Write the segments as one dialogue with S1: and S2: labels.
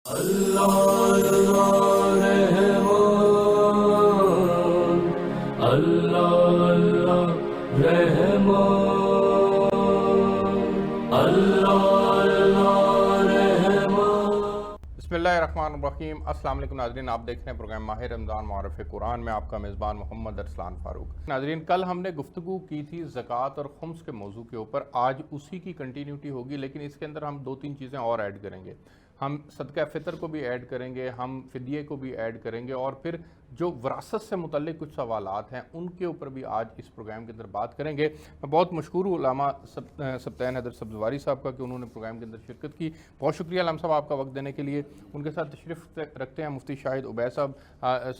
S1: اللہ اللہ رحمان، اللہ اللہ رحمان، اللہ اللہ رحمان۔
S2: بسم اللہ الرحمن الرحیم۔ السلام علیکم ناظرین، آپ دیکھ رہے ہیں پروگرام ماہ رمضان معرف قرآن میں، آپ کا میزبان محمد ارسلان فاروق۔ ناظرین، کل ہم نے گفتگو کی تھی زکوٰۃ اور خمس کے موضوع کے اوپر، آج اسی کی کنٹینیوٹی ہوگی، لیکن اس کے اندر ہم دو تین چیزیں اور ایڈ کریں گے۔ ہم صدقہ فطر کو بھی ایڈ کریں گے، ہم فدیے کو بھی ایڈ کریں گے، اور پھر جو وراثت سے متعلق کچھ سوالات ہیں ان کے اوپر بھی آج اس پروگرام کے اندر بات کریں گے۔ میں بہت مشکور ہوں علامہ سبطین حیدر سبزواری صاحب کا کہ انہوں نے پروگرام کے اندر شرکت کی۔ بہت شکریہ علامہ صاحب آپ کا وقت دینے کے لیے۔ ان کے ساتھ تشریف رکھتے ہیں مفتی شاہد عبید صاحب۔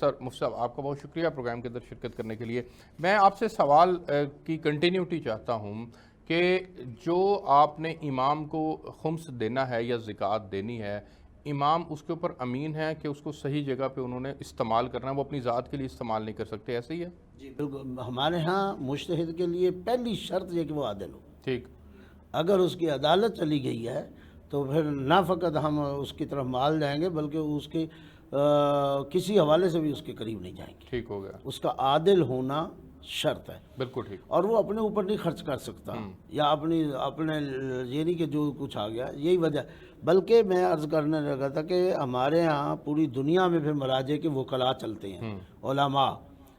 S2: سر مفتی صاحب، آپ کا بہت شکریہ پروگرام کے اندر شرکت کرنے کے لیے۔ میں آپ سے سوال کی کنٹینیوٹی چاہتا ہوں کہ جو آپ نے امام کو خمس دینا ہے یا زکوٰۃ دینی ہے، امام اس کے اوپر امین ہے کہ اس کو صحیح جگہ پہ انہوں نے استعمال کرنا ہے، وہ اپنی ذات کے لیے استعمال نہیں کر سکتے، ایسے ہی ہے؟
S3: جی بالکل، ہمارے ہاں مجتہد کے لیے پہلی شرط یہ کہ وہ عادل ہو۔
S2: ٹھیک۔
S3: اگر اس کی عدالت چلی گئی ہے تو پھر نہ فقط ہم اس کی طرف مال جائیں گے بلکہ اس کے کسی حوالے سے بھی اس کے قریب نہیں جائیں گے۔
S2: ٹھیک ہو گیا،
S3: اس کا عادل ہونا شرط ہے،
S2: بالکل ٹھیک۔
S3: اور وہ اپنے اوپر نہیں خرچ کر سکتا یا اپنے یہ نہیں کہ جو کچھ آ گیا، یہی وجہ۔ بلکہ میں عرض کرنے لگا تھا کہ ہمارے ہاں پوری دنیا میں پھر مراجع کے وکلاء چلتے ہیں، علماء،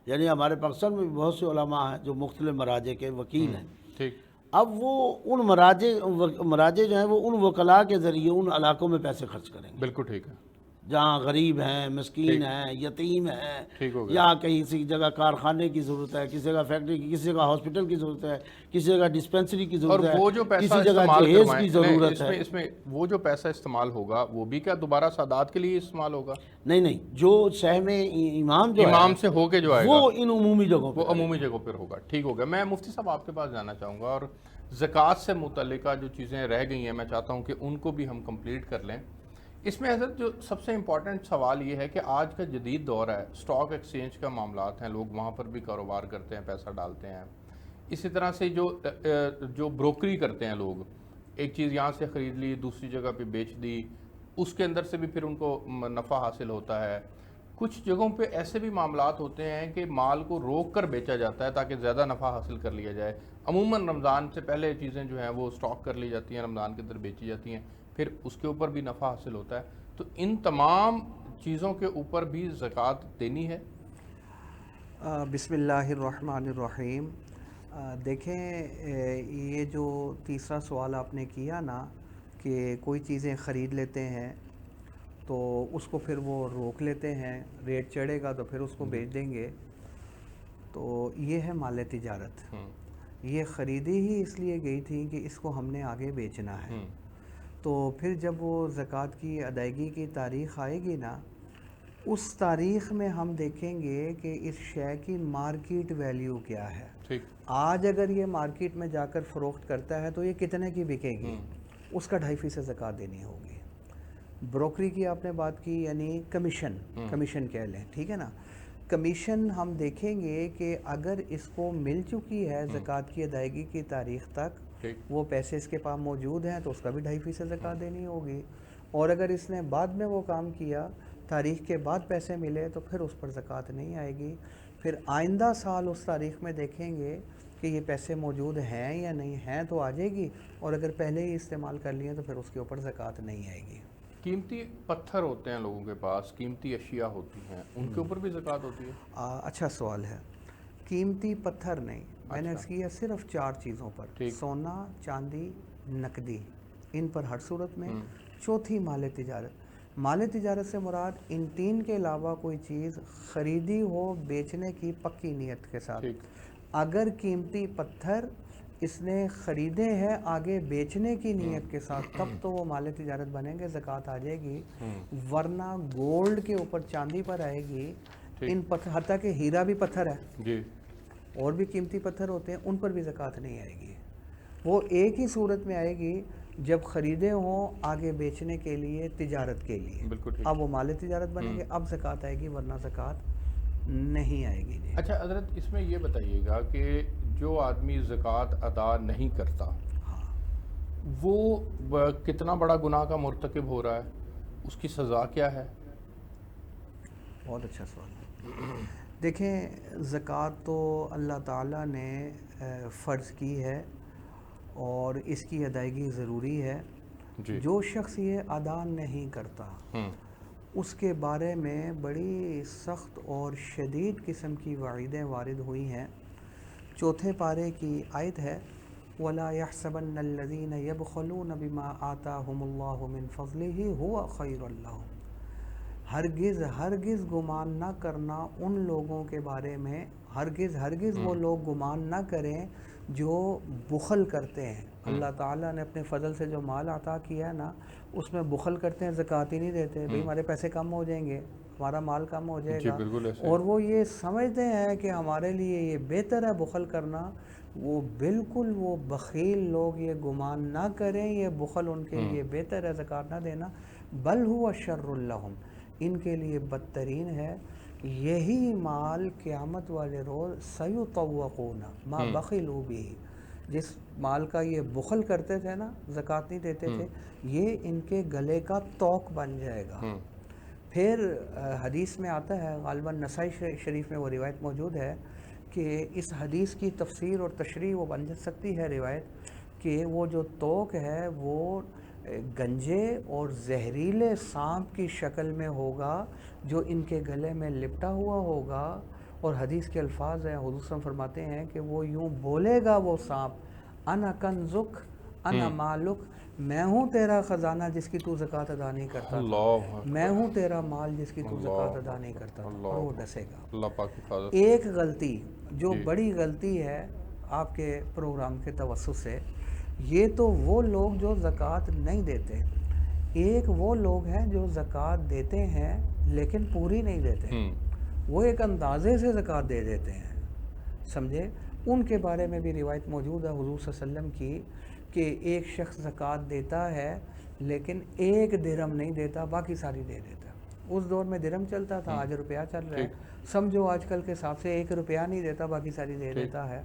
S3: یعنی ہمارے پاکستان میں بھی بہت سے علماء ہیں جو مختلف مراجع کے وکیل ہیں۔
S2: ٹھیک۔
S3: اب وہ ان مراجع جو ہیں وہ ان وکلاء کے ذریعے ان علاقوں میں پیسے خرچ کریں گے
S2: بالکل ٹھیک ہے،
S3: جہاں غریب ہیں، مسکین ہیں، یتیم ہیں،
S2: ٹھیک ہو گیا۔
S3: یا کسی جگہ کارخانے کی ضرورت ہے، کسی جگہ فیکٹری کی، کسی جگہ ہاسپٹل کی ضرورت ہے، کسی جگہ ڈسپینسری کی
S2: اور
S3: ضرورت ہے،
S2: وہ جو پیسہ
S3: کسی جگہ
S2: استعمال
S3: جہیز
S2: کروائیں،
S3: کی ضرورت ہے۔
S2: اس میں وہ جو پیسہ استعمال ہوگا وہ بھی کیا دوبارہ سادات کے لیے استعمال ہوگا؟
S3: نہیں، جو سہم امام جو
S2: امام
S3: ہے
S2: سے ہو کے جو آئے گا
S3: وہ ان عمومی جگہوں پہ
S2: وہ عمومی جگہوں پر ہوگا۔ ٹھیک ہو گیا۔ میں مفتی صاحب آپ کے پاس جانا چاہوں گا، اور زکوٰۃ سے متعلقہ جو چیزیں رہ گئی ہیں میں چاہتا ہوں کہ ان کو بھی ہم کمپلیٹ کر لیں۔ اس میں حضرت جو سب سے امپورٹنٹ سوال یہ ہے کہ آج کا جدید دور ہے، سٹاک ایکسچینج کا معاملات ہیں، لوگ وہاں پر بھی کاروبار کرتے ہیں، پیسہ ڈالتے ہیں۔ اسی طرح سے جو بروکری کرتے ہیں لوگ، ایک چیز یہاں سے خرید لی دوسری جگہ پہ بیچ دی، اس کے اندر سے بھی پھر ان کو نفع حاصل ہوتا ہے۔ کچھ جگہوں پہ ایسے بھی معاملات ہوتے ہیں کہ مال کو روک کر بیچا جاتا ہے تاکہ زیادہ نفع حاصل کر لیا جائے۔ عموماً رمضان سے پہلے چیزیں جو ہیں وہ سٹاک کر لی جاتی ہیں، رمضان کے اندر بیچی جاتی ہیں، پھر اس کے اوپر بھی نفع حاصل ہوتا ہے۔ تو ان تمام چیزوں کے اوپر بھی زکوٰۃ دینی ہے؟
S4: بسم اللہ الرحمن الرحیم۔ دیکھیں، یہ جو تیسرا سوال آپ نے کیا نا کہ کوئی چیزیں خرید لیتے ہیں تو اس کو پھر وہ روک لیتے ہیں، ریٹ چڑھے گا تو پھر اس کو بیچ دیں گے، تو یہ ہے مال تجارت۔ یہ خریدی ہی اس لیے گئی تھی کہ اس کو ہم نے آگے بیچنا ہے، تو پھر جب وہ زکوٰۃ کی ادائیگی کی تاریخ آئے گی نا، اس تاریخ میں ہم دیکھیں گے کہ اس شے کی مارکیٹ ویلیو کیا ہے۔
S2: ٹھیک۔
S4: آج اگر یہ مارکیٹ میں جا کر فروخت کرتا ہے تو یہ کتنے کی بکے گی؟ اس کا 2.5% زکوٰۃ دینی ہوگی۔ بروکری کی آپ نے بات کی، یعنی کمیشن کہہ لیں، ٹھیک ہے نا۔ کمیشن ہم دیکھیں گے کہ اگر اس کو مل چکی ہے زکوٰۃ کی ادائیگی کی تاریخ تک، وہ پیسے اس کے پاس موجود ہیں تو اس کا بھی 2.5% زکوٰۃ دینی ہوگی، اور اگر اس نے بعد میں وہ کام کیا، تاریخ کے بعد پیسے ملے، تو پھر اس پر زکوٰۃ نہیں آئے گی۔ پھر آئندہ سال اس تاریخ میں دیکھیں گے کہ یہ پیسے موجود ہیں یا نہیں ہیں تو آ جائے گی، اور اگر پہلے ہی استعمال کر لیے تو پھر اس کے اوپر زکوٰۃ نہیں آئے گی۔
S2: قیمتی پتھر ہوتے ہیں لوگوں کے پاس، قیمتی اشیاء ہوتی ہیں، ان کے اوپر بھی زکوٰۃ ہوتی ہے؟
S4: اچھا سوال ہے۔ قیمتی پتھر نہیں، میں نے عرض کیا صرف 4 چیزوں پر، سونا، چاندی، نقدی، ان پر ہر صورت میں۔ چوتھی مال تجارت۔ مال تجارت سے مراد ان 3 کے علاوہ کوئی چیز خریدی ہو بیچنے کی پکی نیت کے ساتھ۔ اگر قیمتی پتھر اس نے خریدے ہیں آگے بیچنے کی نیت کے ساتھ، تب تو وہ مال تجارت بنیں گے، زکوٰۃ آ جائے گی، ورنہ گولڈ کے اوپر، چاندی پر آئے گی۔ ان پتھر، حتیٰ کہ ہیرا بھی پتھر ہے، اور بھی قیمتی پتھر ہوتے ہیں، ان پر بھی زکوٰۃ نہیں آئے گی۔ وہ ایک ہی صورت میں آئے گی جب خریدے ہوں آگے بیچنے کے لیے، تجارت کے لیے، اب وہ مال تجارت بنیں گے، اب زکوٰۃ آئے گی، ورنہ زکوٰۃ نہیں آئے گی۔
S2: اچھا حضرت، اس میں یہ بتائیے گا کہ جو آدمی زکوٰۃ ادا نہیں کرتا وہ کتنا بڑا گناہ کا مرتکب ہو رہا ہے؟ اس کی سزا کیا ہے؟
S4: بہت اچھا سوال. دیکھیں زکوٰۃ تو اللہ تعالیٰ نے فرض کی ہے اور اس کی ادائیگی ضروری ہے. جو شخص یہ ادا نہیں کرتا اس کے بارے میں بڑی سخت اور شدید قسم کی وعیدیں وارد ہوئی ہیں. چوتھے پارے کی آیت ہے وَلَا يَحْسَبَنَّ الَّذِينَ يَبْخَلُونَ بِمَا آتَاهُمُ اللَّهُ مِنْ فَضْلِهِ هُوَ خَيْرٌ لَهُمْ. ہرگز گمان نہ کرنا ان لوگوں کے بارے میں، ہرگز وہ لوگ گمان نہ کریں جو بخل کرتے ہیں. اللہ تعالیٰ نے اپنے فضل سے جو مال عطا کیا ہے نا اس میں بخل کرتے ہیں، زکوٰۃ ہی نہیں دیتے. بھئی ہمارے پیسے کم ہو جائیں گے، ہمارا مال کم ہو جائے گا، اور وہ یہ سمجھتے ہیں کہ ہمارے لیے یہ بہتر ہے بخل کرنا. وہ بالکل وہ بخیل لوگ یہ گمان نہ کریں یہ بخل ان کے لیے بہتر ہے زکوٰۃ نہ دینا. بل ہوا شر لہم، ان کے لیے بدترین ہے. یہی مال قیامت والے روز سیطوقون ما بخلوا بہ، جس مال کا یہ بخل کرتے تھے نا، زکوٰۃ نہیں دیتے تھے، یہ ان کے گلے کا طوق بن جائے گا. پھر حدیث میں آتا ہے، غالباً نسائی شریف میں وہ روایت موجود ہے کہ اس حدیث کی تفسیر اور تشریح وہ بن سکتی ہے روایت کہ وہ جو طوق ہے وہ گنجے اور زہریلے سانپ کی شکل میں ہوگا جو ان کے گلے میں لپٹا ہوا ہوگا. اور حدیث کے الفاظ ہیں، حضور صلی اللہ علیہ وسلم فرماتے ہیں کہ وہ یوں بولے گا وہ سانپ انا کنزک انا مالک، میں ہوں تیرا خزانہ جس کی تو زکوٰۃ ادا نہیں کرتا، میں ہوں تیرا مال جس کی تو زکوٰۃ ادا نہیں کرتا. اور وہ ڈسے گا. ایک غلطی جو بڑی غلطی ہے آپ کے پروگرام کے توسط سے، یہ تو وہ لوگ جو زکوٰۃ نہیں دیتے. ایک وہ لوگ ہیں جو زکوٰۃ دیتے ہیں لیکن پوری نہیں دیتے، وہ ایک اندازے سے زکوٰۃ دے دیتے ہیں، سمجھے. ان کے بارے میں بھی روایت موجود ہے حضور صلی اللہ علیہ وسلم کی کہ ایک شخص زکوٰۃ دیتا ہے لیکن 1 درہم نہیں دیتا، باقی ساری دے دیتا. اس دور میں درہم چلتا تھا، آج روپیہ چل رہا ہے. سمجھو آج کل کے حساب سے 1 روپیہ نہیں دیتا، باقی ساری دے دیتا ہے.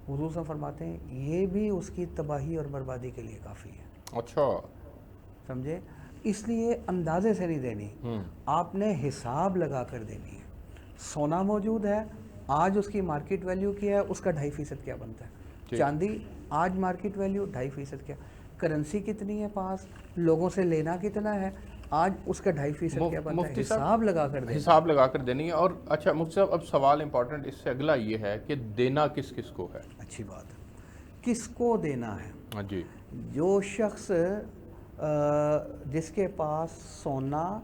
S4: حضور صلی اللہ علیہ وسلم فرماتے ہیں یہ بھی اس کی تباہی اور بربادی کے لیے کافی ہے.
S2: اچھا
S4: سمجھے. اس لیے اندازے سے نہیں دینی، آپ نے حساب لگا کر دینی ہے. سونا موجود ہے، آج اس کی مارکیٹ ویلیو کیا ہے، اس کا 2.5% کیا بنتا ہے. چاندی آج مارکیٹ ویلیو 2.5% کیا. کرنسی کتنی ہے پاس، لوگوں سے لینا کتنا ہے، آج اس کا 2.5% کیا بنتا ہے. حساب لگا کر دینی،
S2: حساب لگا کر دینی ہے. اور اچھا مفتی صاحب اب سوال امپورٹنٹ اس سے اگلا یہ ہے کہ دینا کس کس کو ہے؟
S4: اچھی بات ہے، کس کو دینا ہے.
S2: جی
S4: جو شخص جس کے پاس سونا،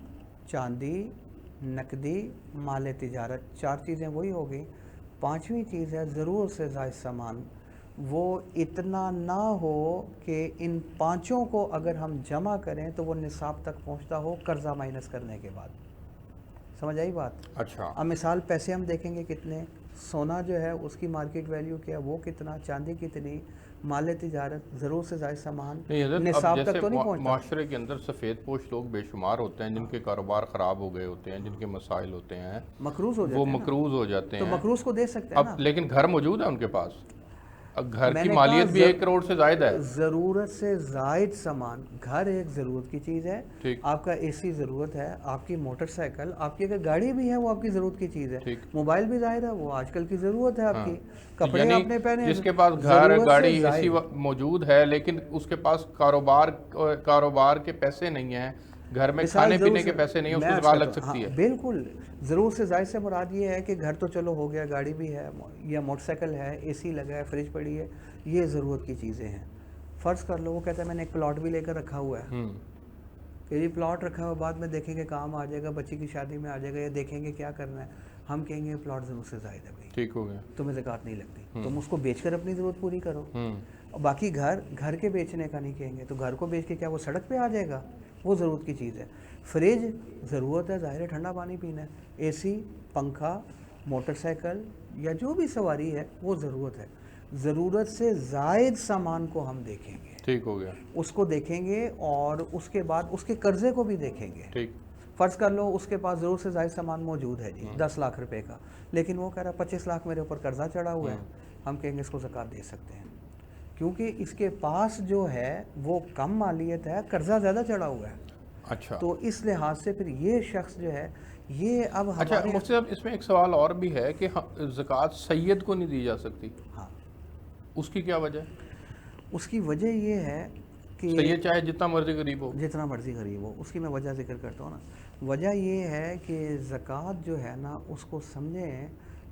S4: چاندی، نقدی، مال تجارت، 4 چیزیں وہی ہو گئی. 5ویں چیز ہے ضرورت سے زائد سامان. وہ اتنا نہ ہو کہ ان 5 کو اگر ہم جمع کریں تو وہ نصاب تک پہنچتا ہو قرضہ مائنس کرنے کے بعد. سمجھ آئی بات؟
S2: اچھا.
S4: اب مثال پیسے ہم دیکھیں گے کتنے، سونا جو ہے اس کی مارکیٹ ویلیو کیا وہ کتنا، چاندی کتنی، مال تجارت، ضرورت سے زائد سامان، نصاب تک تو نہیں پہنچتا.
S2: معاشرے کے اندر سفید پوش لوگ بے شمار ہوتے ہیں جن کے کاروبار خراب ہو گئے ہوتے ہیں، جن کے مسائل ہوتے ہیں،
S4: مقروض ہو جاتے
S2: وہ
S4: ہیں.
S2: مقروض ہو جاتے ہیں.
S4: تو مقروض کو دے سکتے ہیں نا.
S2: اب لیکن گھر موجود ہے ان کے پاس، اب گھر کی مالیت بھی 1 کروڑ سے زائد ہے.
S4: ضرورت سے زائد سامان. گھر ایک ضرورت کی چیز ہے،
S2: ٹھیک.
S4: آپ کا اے سی ضرورت ہے، آپ کی موٹر سائیکل، آپ کی اگر گاڑی بھی ہے وہ آپ کی ضرورت کی چیز ہے.
S2: ٹھیک.
S4: موبائل بھی ظاہر ہے وہ آج کل کی ضرورت ہے آپ کی. کپڑے
S2: یعنی
S4: آپ نے پہنے،
S2: جس کے پاس گھر، گاڑی، اے سی موجود ہے لیکن اس کے پاس کاروبار کے پیسے نہیں ہیں، گھر میں کھانے پینے کے پیسے نہیں ہیں، اس کو زکوٰۃ لگ سکتی ہے.
S4: بالکل. ضرورت سے زائد سے مراد یہ ہے کہ گھر تو چلو ہو گیا، گاڑی بھی ہے یا موٹر سائیکل ہے، اے سی لگا ہے، فریج پڑی ہے، یہ ضرورت کی چیزیں ہیں. فرض کر لو وہ کہتا ہے میں نے ایک پلاٹ بھی لے کر رکھا ہوا ہے، کہ یہ پلاٹ رکھا ہوا بعد میں دیکھیں گے کام آ جائے گا، بچی کی شادی میں آ جائے گا، یا دیکھیں گے کیا کرنا ہے. ہم کہیں گے پلاٹ ضرورت سے زائد ہے بھائی،
S2: ٹھیک ہو گیا،
S4: تمہیں زکوٰۃ نہیں لگتی، تم اس کو بیچ کر اپنی ضرورت پوری کرو. باقی گھر کے بیچنے کا نہیں کہیں گے، تو گھر کو بیچ کے کیا وہ سڑک پہ آ جائے گا؟ وہ ضرورت کی چیز ہے. فریج ضرورت ہے، ظاہر ہے ٹھنڈا پانی پینا ہے. اے سی، پنکھا، موٹر سائیکل یا جو بھی سواری ہے وہ ضرورت ہے. ضرورت سے زائد سامان کو ہم دیکھیں گے،
S2: ٹھیک ہو گیا،
S4: اس کو دیکھیں گے، اور اس کے بعد اس کے قرضے کو بھی دیکھیں گے.
S2: ٹھیک.
S4: فرض کر لو اس کے پاس ضرورت سے زائد سامان موجود ہے جی 10 لاکھ روپے کا، لیکن وہ کہہ رہا 25 لاکھ میرے اوپر قرضہ چڑھا ہوا ہے. ہم کہیں گے اس کو زکوٰۃ دے سکتے ہیں، کیونکہ اس کے پاس جو ہے وہ کم مالیت ہے، قرضہ زیادہ چڑھا ہوا ہے.
S2: اچھا
S4: تو اس لحاظ سے پھر یہ شخص جو ہے یہ اب
S2: اچھا
S4: ہمارے
S2: مفتی صاحب اس میں ایک سوال اور بھی ہے کہ زکوٰۃ سید کو نہیں دی جا سکتی،
S4: ہاں
S2: اس کی کیا وجہ ہے؟
S4: اس کی وجہ یہ ہے کہ
S2: سید چاہے جتنا مرضی غریب ہو،
S4: جتنا مرضی غریب ہو، اس کی میں وجہ ذکر کرتا ہوں نا۔ وجہ یہ ہے کہ زکوٰۃ جو ہے نا اس کو سمجھیں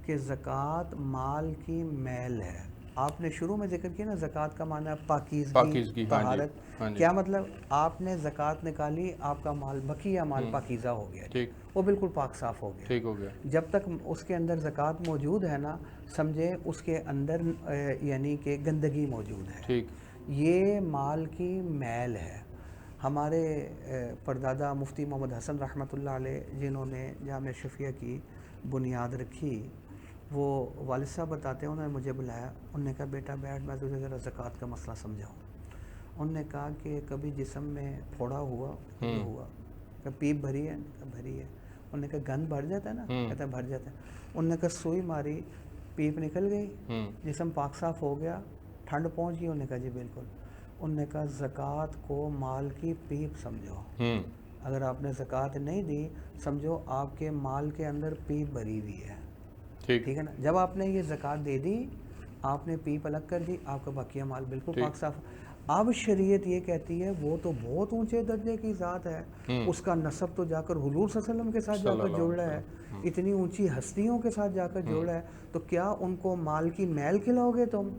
S4: کہ زکوٰۃ مال کی میل ہے۔ آپ نے شروع میں ذکر کیا نا زکوٰۃ کا معنی ہے پاکیزگی، طہارت۔ کیا مطلب؟ آپ نے زکوٰۃ نکالی، آپ کا مال بقیہ مال پاکیزہ ہو گیا،
S2: ٹھیک،
S4: وہ بالکل پاک صاف ہو گیا۔
S2: ٹھیک ہو گیا۔
S4: جب تک اس کے اندر زکوٰۃ موجود ہے نا، سمجھے اس کے اندر یعنی کہ گندگی موجود ہے،
S2: ٹھیک،
S4: یہ مال کی میل ہے۔ ہمارے پردادا مفتی محمد حسن رحمۃ اللہ علیہ جنہوں نے جامعہ شفیہ کی بنیاد رکھی، وہ والد صاحب بتاتے ہیں، انہوں نے مجھے بلایا، انہوں نے کہا بیٹا بیٹھ میں تجھے ذرا زکوٰۃ کا مسئلہ سمجھاؤں۔ انہوں نے کہا کہ کبھی جسم میں پھوڑا ہوا کہ پیپ بھری ہے؟ بھری ہے۔ انہوں نے کہا گند بھر جاتا ہے نا؟ کہتا ہے بھر جاتا ہے۔ انہوں نے کہا سوئی ماری، پیپ نکل گئی، جسم پاک صاف ہو گیا، ٹھنڈ پہنچ گئی؟ انہوں نے کہا جی بالکل۔ انہوں نے کہا زکوٰۃ کو مال کی پیپ سمجھو، اگر آپ نے زکوٰۃ نہیں دی سمجھو آپ کے مال کے اندر پیپ بھری ہوئی ہے، ٹھیک ہے نا؟ جب آپ نے یہ زکوٰۃ دے دی، آپ نے پیپ الگ کر دی، آپ کا بقیہ مال بالکل پاک صاف۔ اب شریعت یہ کہتی ہے وہ تو بہت اونچے درجے کی ذات ہے، اس کا نسب تو جا کر حضور صلی اللہ علیہ وسلم کے ساتھ جا کر جوڑ رہا ہے، اتنی اونچی ہستیوں کے ساتھ جا کر جوڑ رہا ہے، تو کیا ان کو مال کی میل کھلاؤ گے تم؟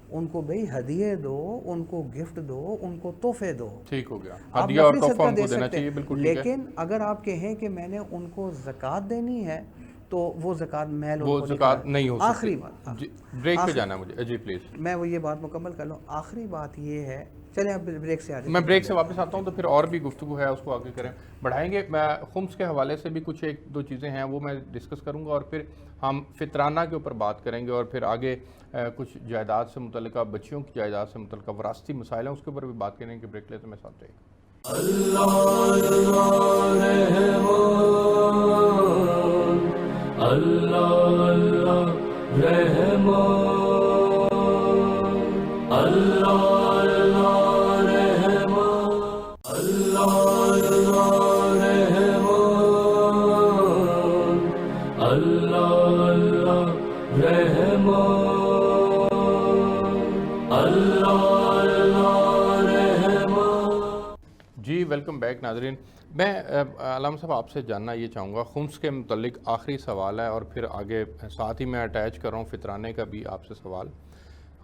S4: ان کو بھئی ہدیے دو، ان کو گفٹ دو، ان کو تحفے دو،
S2: ٹھیک ہو گیا،
S4: آپ
S2: ہدیہ اور
S4: نفلی
S2: تحفہ
S4: صدقہ
S2: ان
S4: دے
S2: کو دینا
S4: سکتے
S2: چاہیے،
S4: ہیں،
S2: بالکل ٹھیک ہے۔
S4: لیکن اگر آپ کہیں کہ میں نے ان کو زکوٰۃ دینی ہے تو وہ زکوٰۃ میل
S2: وہ زکوٰۃ نہیں ہو سکتی۔
S4: آخری بات،
S2: بریک پہ جانا ہے مجھے، جی پلیز
S4: میں وہ یہ بات مکمل کر لوں۔ آخری بات یہ ہے، چلیں اب بریک سے آ جائیں،
S2: میں بریک سے واپس آتا ہوں تو پھر اور بھی گفتگو ہے اس کو آگے کریں بڑھائیں گے۔ میں خمس کے حوالے سے بھی کچھ ایک دو چیزیں ہیں وہ میں ڈسکس کروں گا، اور پھر ہم فطرانہ کے اوپر بات کریں گے، اور پھر آگے کچھ جائیداد سے متعلقہ، بچیوں کی جائیداد سے متعلقہ وراثتی مسائل ہیں اس کے اوپر بھی بات کریں گے۔ بریک لیتے میں ساتھ رہے گا۔
S1: اللہ اللہ رحمان، اللہ اللہ رحمان، اللہ اللہ رحمان، اللہ اللہ رحمان، اللہ اللہ رحمان۔
S2: جی ویلکم بیک ناظرین۔ میں علامہ صاحب آپ سے جاننا یہ چاہوں گا، خمس کے متعلق آخری سوال ہے، اور پھر آگے ساتھ ہی میں اٹیچ کر رہا ہوں فطرانے کا بھی آپ سے سوال۔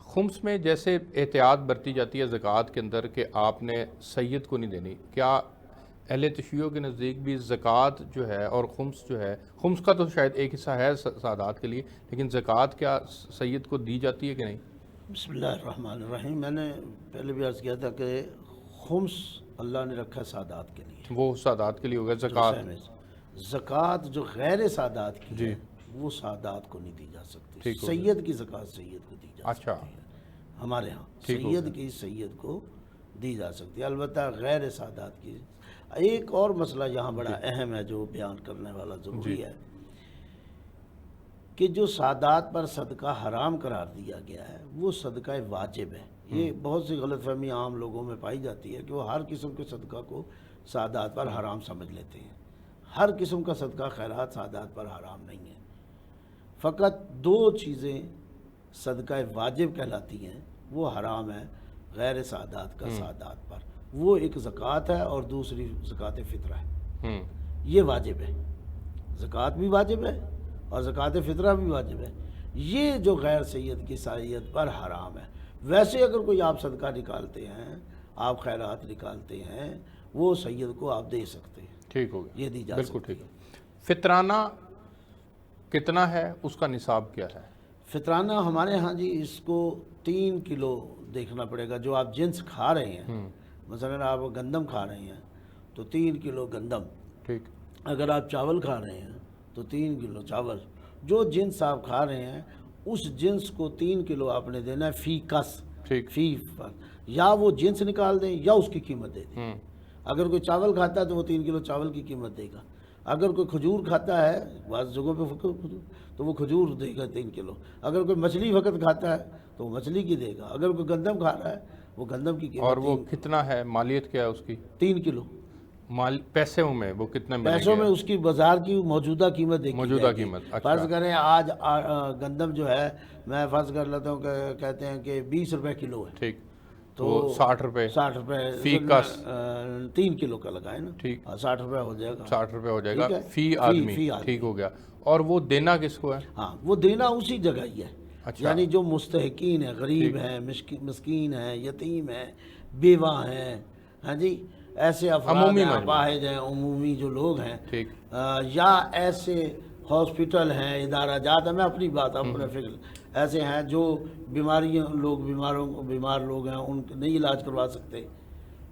S2: خمس میں جیسے احتیاط برتی جاتی ہے زکوٰۃ کے اندر کہ آپ نے سید کو نہیں دینی، کیا اہل تشیع کے نزدیک بھی زکوٰۃ جو ہے اور خمس جو ہے، خمس کا تو شاید ایک حصہ ہے سادات کے لیے، لیکن زکوٰۃ کیا سید کو دی جاتی ہے کہ نہیں؟
S3: بسم اللہ الرحمن الرحیم۔ میں نے پہلے بھی عرض کیا تھا کہ خمس اللہ نے رکھا سادات کے لیے،
S2: وہ سادات کے لیے ہوگا زکوٰۃ۔
S3: زکوٰۃ جو غیر سادات کی
S2: جی
S3: ہے وہ سادات کو نہیں دی جا سکتی،
S2: ٹھیک ہو
S3: سید کی زکوٰۃ سید کو دی جا
S2: اچھا
S3: سکتی ہے ہمارے ہاں،
S2: ٹھیک ہو
S3: سید کی سید کو دی جا سکتی ہے، البتہ غیر سادات کی۔ ایک اور مسئلہ یہاں بڑا اہم ہے جو بیان کرنے والا ضروری ہے کہ جو سادات پر صدقہ حرام قرار دیا گیا ہے وہ صدقہ واجب ہے۔ یہ بہت سی غلط فہمی عام لوگوں میں پائی جاتی ہے کہ وہ ہر قسم کے صدقہ کو سادات پر حرام سمجھ لیتے ہیں۔ ہر قسم کا صدقہ خیرات سادات پر حرام نہیں ہے، فقط دو چیزیں صدقہ واجب کہلاتی ہیں، وہ حرام ہے غیر سادات کا سادات پر، وہ ایک زکوٰۃ ہے اور دوسری زکوٰۃ فطرہ ہے۔ یہ واجب ہے، زکوٰۃ بھی واجب ہے اور زکوٰۃ فطرہ بھی واجب ہے، یہ جو غیر سید کی سید پر حرام ہے۔ ویسے اگر کوئی آپ صدقہ نکالتے ہیں، آپ خیرات نکالتے ہیں، وہ سید کو آپ دے سکتے ہیں،
S2: ٹھیک ہو گیا،
S3: یہ دی جا
S2: بالکل
S3: سکتی
S2: ٹھیک
S3: ہے۔
S2: ہے۔ فطرانہ کتنا ہے، اس کا نصاب کیا ہے؟
S3: فطرانہ ہمارے ہاں جی اس کو 3 کلو دیکھنا پڑے گا، جو آپ جنس کھا رہے ہیں، مثلا آپ گندم کھا رہے ہیں تو 3 کلو گندم،
S2: ٹھیک،
S3: اگر آپ چاول کھا رہے ہیں تو 3 کلو چاول، جو جنس آپ کھا رہے ہیں اس جنس کو 3 کلو آپ نے دینا ہے فی کس،
S2: ٹھیک،
S3: فی یا وہ جنس نکال دیں یا اس کی قیمت دے دیں۔ اگر کوئی چاول کھاتا ہے تو وہ 3 کلو چاول کی قیمت دے گا، اگر کوئی کھجور کھاتا ہے، بعض جگہوں پہ کھجور تو وہ کھجور دے گا 3 کلو، اگر کوئی مچھلی وقت کھاتا ہے تو وہ مچھلی کی دے گا، اگر کوئی گندم کھا رہا ہے وہ گندم کی قیمت۔
S2: اور وہ کتنا ہے، مالیت کیا ہے اس کی؟
S3: 3 کلو،
S2: مال پیسوں میں وہ کتنا ملے
S3: پیسوں میں اس کی بازار کی موجودہ قیمت دیکھی
S2: موجودہ
S3: جائے گی۔
S2: قیمت، اچھا۔
S3: فرض کریں آج گندم جو ہے میں فرض کر لیتا ہوں کہ کہتے ہیں کہ 20 روپے کلو ہے،
S2: ٹھیک،
S3: تو
S2: 60 روپے
S3: 60 روپے
S2: فی کس
S3: 3 کلو کا لگائے نا،
S2: ٹھیک،
S3: 60 روپے ہو جائے گا،
S2: 60 روپے ہو جائے گا
S3: ٹھیک ہے،
S2: فی آدمی، ٹھیک ہو گیا۔ اور وہ دینا کس کو ہے؟
S3: ہاں وہ دینا اسی جگہ ہی ہے،
S2: اچھا،
S3: یعنی جو مستحقین ہیں، غریب ہیں، مسکین ہیں، یتیم ہیں، بیوہ ہیں، ہاں جی، ایسے افراد
S2: عمومی
S3: ہیں،
S2: مجموعہ،
S3: اپاہج ہیں، عمومی جو لوگ ہیں،
S2: ٹھیک،
S3: یا ایسے ہاسپٹل ہیں، ادارہ جات ہیں، میں اپنی بات اپنے فکر ایسے ہیں جو بیمار لوگ ہیں، ان کو نہیں علاج کروا سکتے،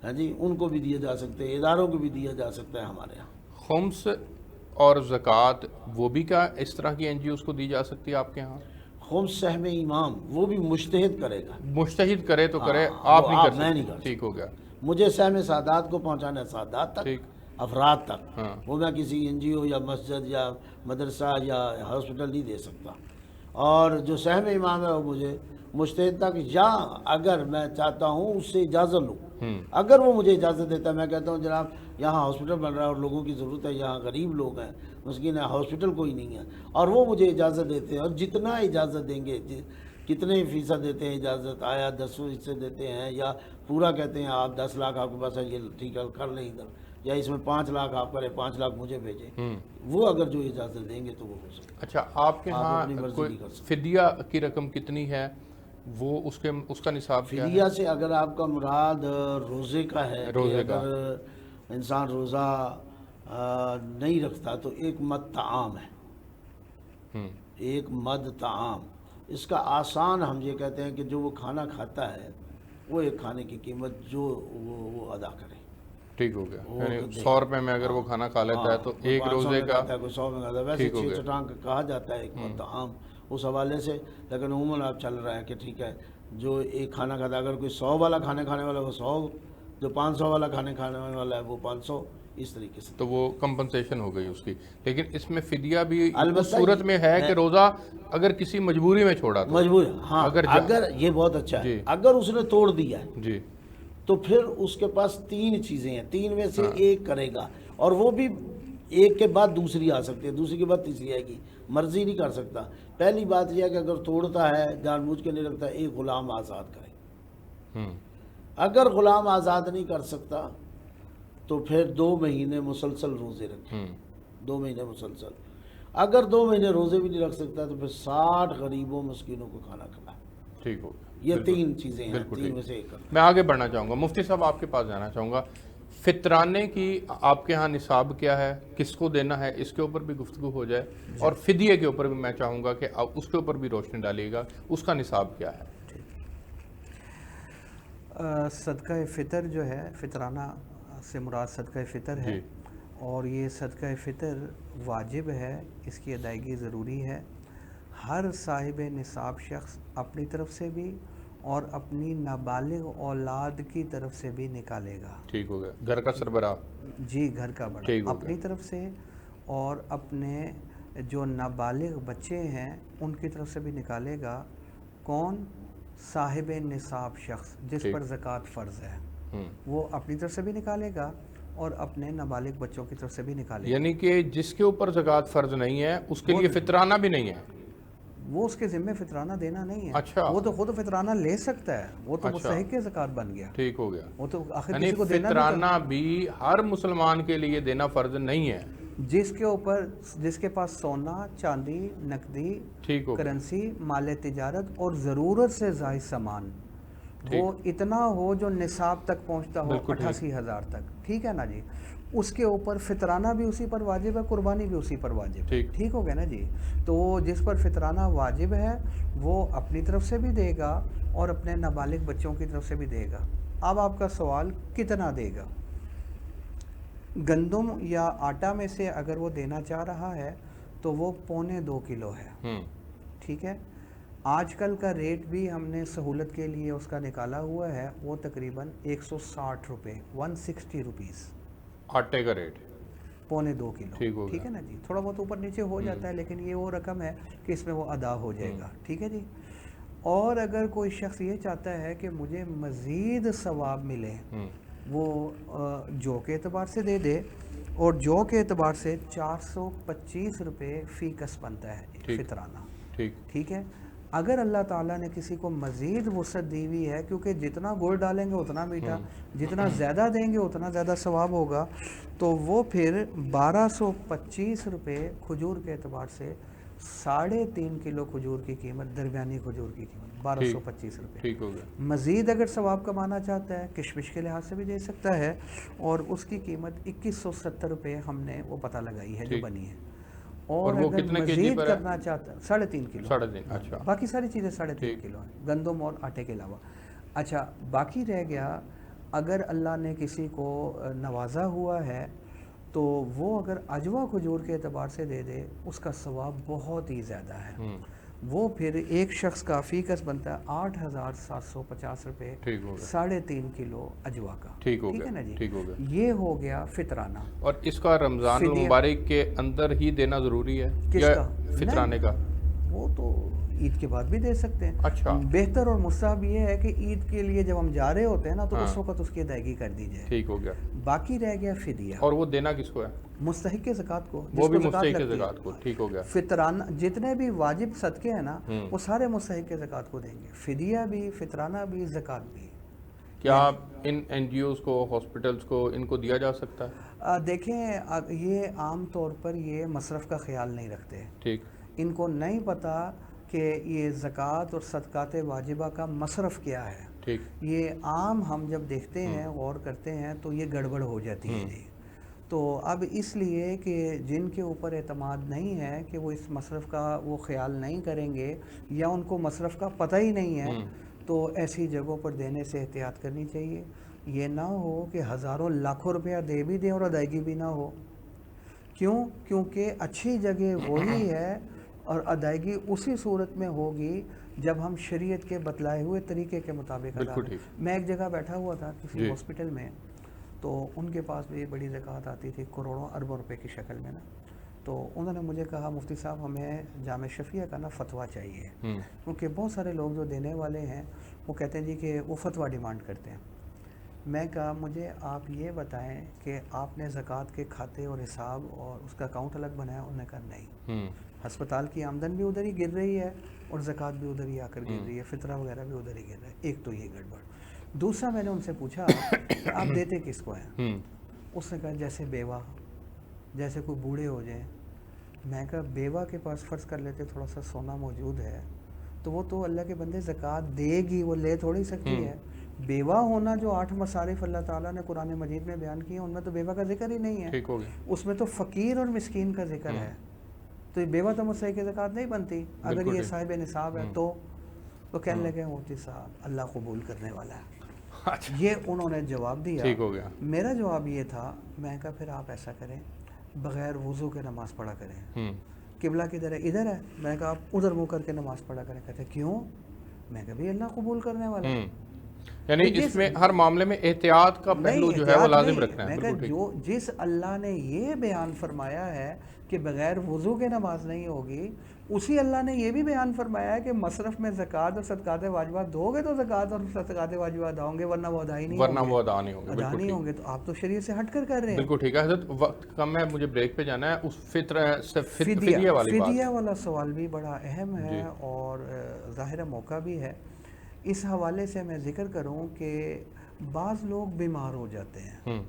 S3: ہاں جی، ان کو بھی دیا جا سکتے ہیں، اداروں کو بھی دیا جا سکتا ہے ہمارے یہاں۔
S2: خمس اور زکوٰۃ وہ بھی کیا اس طرح کی NGOs کو دی جا سکتی ہے آپ کے ہاں؟
S3: خمس سہم امام وہ بھی مجتہد کرے گا،
S2: مجتہد کرے تو کرے،
S3: ہاں،
S2: آپ
S3: وہ
S2: نہیں کر
S3: میں نہیں
S2: سکتے،
S3: کر
S2: ٹھیک ہو گیا،
S3: مجھے سہم سعادات کو پہنچانا ہے سعادات تک،
S2: ٹھیک،
S3: افراد تک،
S2: ہاں،
S3: وہ میں کسی NGO یا مسجد یا مدرسہ یا ہاسپٹل نہیں دے سکتا۔ اور جو سہم امام ہے وہ مجھے مجتہد تک، یا اگر میں چاہتا ہوں اس سے اجازت لوں، اگر وہ مجھے اجازت دیتا ہے، میں کہتا ہوں جناب یہاں ہاسپٹل بن رہا ہے اور لوگوں کی ضرورت ہے، یہاں غریب لوگ ہیں، مسکین ہے، ہاسپٹل کوئی نہیں ہے، اور وہ مجھے اجازت دیتے ہیں، اور جتنا اجازت دیں گے، کتنے فیصد دیتے ہیں اجازت، آیا 10% دیتے ہیں یا پورا کہتے ہیں آپ 10 لاکھ آپ کے پاس ہے، یہ ٹھیک ہے کر لیں ادھر، یا اس میں 5 لاکھ آپ کریں، 5 لاکھ مجھے بھیجیں، وہ اگر جو اجازت دیں گے تو وہ ہو سکتا ہے۔
S2: اچھا، آپ کے ہاں
S3: اپنی مرضی
S2: کوئی
S3: نہیں کر سکتے۔
S2: فدیہ کی رقم کتنی ہے، وہ اس کا نصاب کیا ہے؟
S3: فدیہ سے اگر آپ کا مراد روزے کا ہے، کہ
S2: روزے کا،
S3: اگر انسان روزہ نہیں رکھتا تو ایک مد طعام ہے، ایک مد طعام، اس کا آسان ہم یہ کہتے ہیں کہ جو وہ کھانا کھاتا ہے وہ ایک کھانے کی قیمت جو وہ ادا کرے،
S2: ٹھیک ہو گیا، یعنی 100 روپے میں اگر وہ کھانا کھا لیتا ہے تو ایک
S3: 500
S2: روزے
S3: میں
S2: کا،
S3: کھاتا ہے، کوئی 100 میں کھاتا ہے، ویسے 6 چٹانگ کہا جاتا ہے ایک مد طعام اس حوالے سے، لیکن عموماً آپ چل رہا ہے کہ ٹھیک ہے جو ایک کھانا کھاتا ہے، اگر کوئی 100 والا کھانے والا وہ 100، جو 500 والا کھانے والا ہے وہ 500، اس طریقے سے
S2: تو وہ کمپنسیشن ہو گئی اس کی۔ لیکن اس میں فدیہ بھی اس
S3: البتہ
S2: صورت میں ہے کہ روزہ اگر کسی مجبوری میں چھوڑا تو
S3: مجبور، ہاں
S2: اگر
S3: یہ بہت اچھا ہے،
S2: جی،
S3: اگر اس نے توڑ دیا ہے
S2: جی،
S3: تو پھر اس کے پاس 3 چیزیں ہیں، 3 میں سے ایک کرے گا، اور وہ بھی ایک کے بعد دوسری آ سکتی ہے، دوسری کے بعد تیسری آئے گی، مرضی نہیں کر سکتا۔ پہلی بات یہ ہے کہ اگر توڑتا ہے جان بوجھ کے نہیں رکھتا، ایک غلام آزاد کرے، اگر غلام آزاد نہیں کر سکتا تو پھر 2 مہینے مسلسل روزے رکھیں، 2 مہینے مسلسل، اگر 2 مہینے روزے بھی نہیں رکھ سکتا تو پھر 60 غریبوں مسکینوں کو کھانا کھلائے،
S2: ٹھیک ہو گیا۔
S3: یہ 3 چیزیں ہیں، 3 میں سے ایک کرنا۔
S2: میں آگے بڑھنا چاہوں گا، مفتی صاحب آپ کے پاس جانا چاہوں گا، فطرانے کی آپ کے ہاں نصاب کیا ہے، کس کو دینا ہے، اس کے اوپر بھی گفتگو ہو جائے، اور فدیے کے اوپر بھی میں چاہوں گا کہ آپ اس کے اوپر بھی روشنی ڈالیے گا، اس کا نصاب کیا ہے؟
S4: صدقہ فطر جو ہے، فطرانہ سے مراد صدقہ فطر ہے، اور یہ صدقہ فطر واجب ہے، اس کی ادائیگی ضروری ہے، ہر صاحب نصاب شخص اپنی طرف سے بھی اور اپنی نابالغ اولاد کی طرف سے بھی نکالے گا،
S2: ٹھیک ہو گیا، گھر کا سربراہ،
S4: جی گھر کا بڑا
S2: ٹھیک ہو گیا،
S4: اپنی طرف سے، اور اپنے جو نابالغ بچے ہیں ان کی طرف سے بھی نکالے گا۔ کون؟ صاحب نصاب شخص جس پر زکوٰۃ فرض ہے، وہ اپنی طرف سے بھی نکالے گا اور اپنے نابالغ بچوں کی طرف سے بھی نکالے گا،
S2: یعنی کہ جس کے اوپر زکوٰۃ فرض نہیں ہے اس کے لیے فطرانہ بھی نہیں ہے،
S4: وہ اس کے ذمہ فطرانہ دینا نہیں ہے،
S2: اچھا،
S4: وہ تو خود فطرانہ لے سکتا ہے، وہ تو مستحق زکوٰۃ بن گیا،
S2: ٹھیک ہو گیا،
S4: وہ تو آخر
S2: یعنی
S4: کسی کو دینا
S2: فطرانہ بھی ہر مسلمان کے لیے دینا فرض نہیں ہے،
S4: جس کے پاس سونا، چاندی، نقدی،
S2: ٹھیک ہو،
S4: کرنسی، مال تجارت اور ضرورت سے زائد سامان، وہ اتنا ہو جو نصاب تک پہنچتا ہو 88,000 تک، ٹھیک ہے نا جی، اس کے اوپر فطرانہ بھی اسی پر واجب ہے، قربانی بھی اسی پر واجب ہے، ٹھیک ہو گیا نا جی۔ تو وہ جس پر فطرانہ واجب ہے وہ اپنی طرف سے بھی دے گا اور اپنے نابالغ بچوں کی طرف سے بھی دے گا۔ اب آپ کا سوال کتنا دے گا؟ گندم یا آٹا میں سے اگر وہ دینا چاہ رہا ہے تو وہ 1.25 کلو ہے، ٹھیک ہے۔ آج کل کا ریٹ بھی ہم نے سہولت کے لیے اس کا نکالا ہوا ہے، وہ تقریباً 160 روپے، 160 روپیز
S2: آٹے کا ریٹ
S4: 1.25 کلو، ٹھیک ہے نا جی، تھوڑا بہت اوپر نیچے ہو جاتا ہے لیکن یہ وہ رقم ہے کہ اس میں وہ ادا ہو جائے گا، ٹھیک ہے جی۔ اور اگر کوئی شخص یہ چاہتا ہے کہ مجھے مزید ثواب ملے وہ جو کے اعتبار سے دے دے، اور جو کے اعتبار سے 425 روپے فی کس بنتا ہے فطرانہ، ٹھیک ہے۔ اگر اللہ تعالیٰ نے کسی کو مزید وسعت دی ہوئی ہے، کیونکہ جتنا گڑ ڈالیں گے اتنا میٹھا، جتنا زیادہ دیں گے اتنا زیادہ ثواب ہوگا، تو وہ پھر 1225 روپے کھجور کے اعتبار سے 3.5 کلو کھجور کی قیمت، درمیانی کھجور کی قیمت 1225 روپے،
S2: ٹھیک ہو گیا۔
S4: مزید اگر ثواب کمانا چاہتا ہے کشمش کے لحاظ سے بھی دے سکتا ہے، اور اس کی قیمت 2170 روپے ہم نے وہ پتہ لگائی ہے جو بنی ہے، اور
S2: وہ
S4: اگر
S2: کتنے کے جی
S4: مزید
S2: پر ہے؟
S4: کرنا چاہتا ہے 3.5 کلو،
S2: 3.5، اچھا،
S4: باقی ساری چیزیں 3.5 کلو ہیں گندم اور آٹے کے علاوہ۔ اچھا باقی رہ گیا، اگر اللہ نے کسی کو نوازا ہوا ہے تو وہ اگر اجوا کھجور کے اعتبار سے دے دے، اس کا ثواب بہت ہی زیادہ ہے، وہ پھر ایک شخص کا فی کس بنتا ہے 8,750 روپے، 3.5 کلو اجوا کا، ٹھیک ہے نا جی، یہ ہو گیا فطرانہ۔
S2: اور اس کا رمضان المبارک کے اندر ہی دینا ضروری ہے
S4: کس کا؟
S2: فطرانے کا؟
S4: وہ تو عید کے بعد بھی دے سکتے ہیں،
S2: اچھا،
S4: بہتر اور مستحب یہ ہے کہ عید کے لیے جب ہم جا رہے ہوتے ہیں نا تو اس وقت اس کی ادائیگی کر دی جائے،
S2: ٹھیک ہو گیا۔
S4: باقی رہ گیا فدیہ،
S2: اور وہ دینا کس کو ہے؟
S4: مستحق زکوٰۃ کو،
S2: وہ بھی مستحق زکوٰۃ کو، ٹھیک ہو گیا۔
S4: فطرانہ جتنے بھی واجب صدقے ہیں نا وہ سارے مستحق زکوٰۃ کو دیں گے، فدیہ بھی، فطرانہ بھی، زکوٰۃ بھی۔
S2: کیا ان این جی اوز کو، ہاسپٹلس کو، ان کو دیا جا سکتا ہے؟
S4: دیکھیں یہ عام طور پر یہ مصرف کا خیال نہیں رکھتے،
S2: ٹھیک،
S4: ان کو نہیں پتہ کہ یہ زکوٰۃ اور صدقات واجبہ کا مصرف کیا ہے،
S2: ٹھیک،
S4: یہ عام ہم جب دیکھتے ہیں غور کرتے ہیں تو یہ گڑبڑ ہو جاتی ہے جی۔ تو اب اس لیے کہ جن کے اوپر اعتماد نہیں ہے کہ وہ اس مصرف کا وہ خیال نہیں کریں گے، یا ان کو مصرف کا پتہ ہی نہیں ہے، تو ایسی جگہوں پر دینے سے احتیاط کرنی چاہیے۔ یہ نہ ہو کہ ہزاروں لاکھوں روپیہ دے بھی دیں اور ادائیگی بھی نہ ہو، کیونکہ اچھی جگہ وہی ہے اور ادائیگی اسی صورت میں ہوگی جب ہم شریعت کے بتلائے ہوئے طریقے کے مطابق ادا کریں۔ میں ایک جگہ بیٹھا ہوا تھا کسی ہاسپٹل میں، تو ان کے پاس بھی بڑی زکوٰۃ آتی تھی، کروڑوں اربوں روپے کی شکل میں نا، تو انہوں نے مجھے کہا مفتی صاحب ہمیں جامع شفیع کا نا فتویٰ چاہیے، کیونکہ بہت سارے لوگ جو دینے والے ہیں وہ کہتے ہیں جی کہ وہ فتویٰ ڈیمانڈ کرتے ہیں۔ میں کہا مجھے آپ یہ بتائیں کہ آپ نے زکوٰۃ کے کھاتے اور حساب اور اس کا اکاؤنٹ الگ بنایا؟ انہوں نے کہا نہیں، ہسپتال کی آمدن بھی ادھر ہی گر رہی ہے اور زکوٰۃ بھی ادھر ہی آ کر گر رہی ہے، فطرہ وغیرہ بھی ادھر ہی گر رہا ہے، ایک تو یہ گڑبڑ۔ دوسرا میں نے ان سے پوچھا کہ آپ دیتے کس کو ہیں؟ اس نے کہا جیسے بیوہ، جیسے کوئی بوڑھے ہو جائیں۔ میں کہا بیوہ کے پاس فرض کر لیتے تھوڑا سا سونا موجود ہے تو وہ تو اللہ کے بندے زکوٰۃ دے گی، وہ لے تھوڑی سکتی ہے۔ بیوہ ہونا جو 8 مصارف اللہ تعالیٰ نے قرآن مجید میں بیان کیے ان میں تو بیوہ کا ذکر ہی نہیں ہے، اس میں تو فقیر اور مسکین کا ذکر ہے، تو یہ بیوہ تو مستحق زکوٰۃ نہیں بنتی اگر یہ صاحب نصاب ہے تو کہنے لگے مفتی صاحب اللہ قبول کرنے والا ہے۔ یہ انہوں نے جواب دیا، میرا جواب یہ تھا، میں کہا پھر آپ ایسا کریں بغیر وضو کے نماز پڑھا کریں، قبلہ کدھر ہے؟ ادھر ہے۔ میں نے کہا آپ ادھر منہ کر کے نماز پڑھا کریں۔ کہتے کیوں؟ میں کہا بھی اللہ قبول کرنے والا ہے۔
S2: یعنی اس میں ہر معاملے میں احتیاط کا پہلو جو ہے وہ لازم رکھنا ہے۔
S4: میں کہا جو جس اللہ نے یہ بیان فرمایا ہے کہ بغیر وضو کے نماز نہیں ہوگی، اسی اللہ نے یہ بھی بیان فرمایا ہے کہ مصرف میں زکوٰۃ اور صدقات واجبات دو گے تو زکوٰۃ اور صدقات واجبات ادا ہوں گے، ورنہ وہ ادا ہی نہیں ہوں گے،
S2: وہ ادا نہیں
S4: ہوں گے۔ تو آپ تو شریعت سے ہٹ کر رہے ہیں۔
S2: بالکل ٹھیک ہے حضرت، وقت کم ہے، مجھے بریک پہ جانا ہے۔ اس فدیہ
S4: والا سوال بھی بڑا اہم ہے اور ظاہر موقع بھی ہے۔ اس حوالے سے میں ذکر کروں کہ بعض لوگ بیمار ہو جاتے ہیں،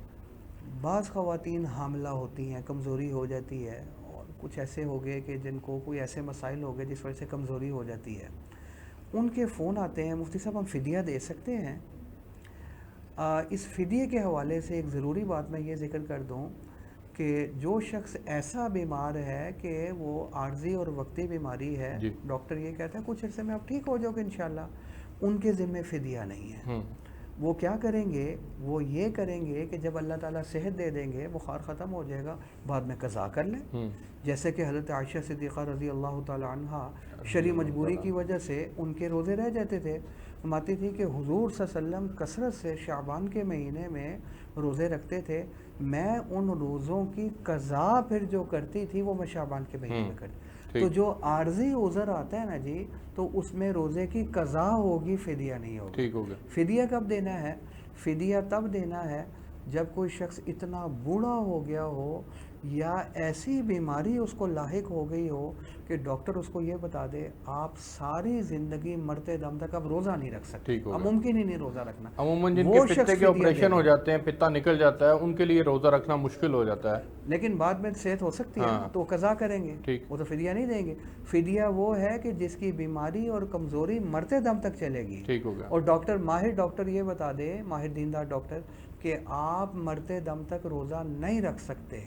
S4: بعض خواتین حاملہ ہوتی ہیں، کمزوری ہو جاتی ہے، اور کچھ ایسے ہو گئے کہ جن کو کوئی ایسے مسائل ہو گئے جس وجہ سے کمزوری ہو جاتی ہے، ان کے فون آتے ہیں مفتی صاحب ہم فدیہ دے سکتے ہیں؟ اس فدیے کے حوالے سے ایک ضروری بات میں یہ ذکر کر دوں کہ جو شخص ایسا بیمار ہے کہ وہ عارضی اور وقتی بیماری ہے، ڈاکٹر یہ کہتا ہے کچھ عرصے میں آپ ٹھیک ہو جاؤ گے انشاءاللہ، ان کے ذمہ فدیہ نہیں ہے۔ وہ کیا کریں گے؟ وہ یہ کریں گے کہ جب اللہ تعالیٰ صحت دے دیں گے، بخار ختم ہو جائے گا، بعد میں قضا کر لیں، جیسے کہ حضرت عائشہ صدیقہ رضی اللہ تعالیٰ عنہ شرعی مجبوری کی وجہ سے ان کے روزے رہ جاتے تھے، فرماتی تھی کہ حضور صلی اللہ علیہ وسلم کثرت سے شعبان کے مہینے میں روزے رکھتے تھے، میں ان روزوں کی قضا پھر جو کرتی تھی وہ میں شعبان کے مہینے میں کرتی۔ تو جو عارضی عذر آتا ہے نا جی، تو اس میں روزے کی قضا ہوگی، فدیہ نہیں ہوگی۔ فدیہ کب دینا ہے؟ فدیہ تب دینا ہے جب کوئی شخص اتنا بوڑھا ہو گیا ہو یا ایسی بیماری اس کو لاحق ہو گئی ہو کہ ڈاکٹر اس کو یہ بتا دے آپ ساری زندگی مرتے دم تک اب روزہ نہیں رکھ سکتے، اب ممکن ہی نہیں روزہ رکھنا۔
S2: عموماً جن کے پتے کے آپریشن ہو جاتے ہیں، پتا نکل جاتا ہے، ان کے لیے روزہ رکھنا مشکل ہو جاتا ہے،
S4: لیکن بعد میں صحت ہو سکتی ہے تو قضا کریں گے، وہ تو فدیہ نہیں دیں گے۔ فدیہ وہ ہے کہ جس کی بیماری اور کمزوری مرتے دم تک چلے گی،
S2: ٹھیک ہو گیا،
S4: اور ڈاکٹر ماہر ڈاکٹر یہ بتا دے، ماہر دیندار ڈاکٹر، کہ آپ مرتے دم تک روزہ نہیں رکھ سکتے،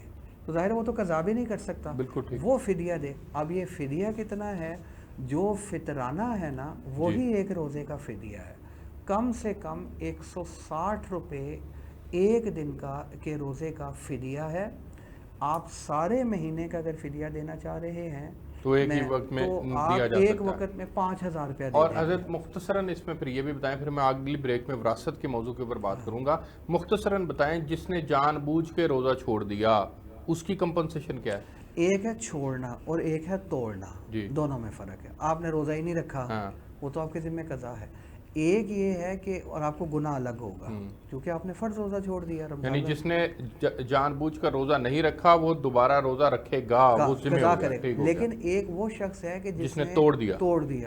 S4: تو ظاہر ہے وہ تو قضا بھی نہیں کر سکتا،
S2: بالکل ٹھیک،
S4: وہ فدیہ دے۔ اب یہ فدیہ کتنا ہے؟ جو فطرانہ ہے نا وہی ایک روزے کا فدیہ ہے، کم سے کم 160 روپے ایک دن کا کے روزے کا فدیہ ہے۔ آپ سارے مہینے کا اگر فدیہ دینا چاہ رہے ہیں
S2: تو ایک ہی وقت میں دیا جا سکتا ہے،
S4: ایک وقت میں 5000 روپیہ دے
S2: اور
S4: دیں گے۔
S2: حضرت مختصراً اس میں پھر یہ بھی بتائیں، پھر میں اگلی بریک میں وراثت کے موضوع کے اوپر بات کروں گا، مختصراً بتائیں جس نے جان بوجھ کے روزہ چھوڑ دیا اس کی کمپنسیشن کیا ہے؟
S4: ایک ہے چھوڑنا اور ایک ہے توڑنا، دونوں میں فرق ہے۔ آپ نے روزہ ہی نہیں رکھا، وہ تو آپ کے ذمہ قضا ہے۔ ایک یہ ہے کہ اور آپ کو گناہ الگ ہوگا کیونکہ آپ نے فرض روزہ چھوڑ دیا،
S2: یعنی جس نے جان بوجھ کر روزہ نہیں رکھا وہ دوبارہ روزہ رکھے گا، وہ ذمہ
S4: قضا
S2: ہوگا،
S4: کرے۔ لیکن ایک وہ شخص ہے کہ جس نے
S2: توڑ
S4: دیا،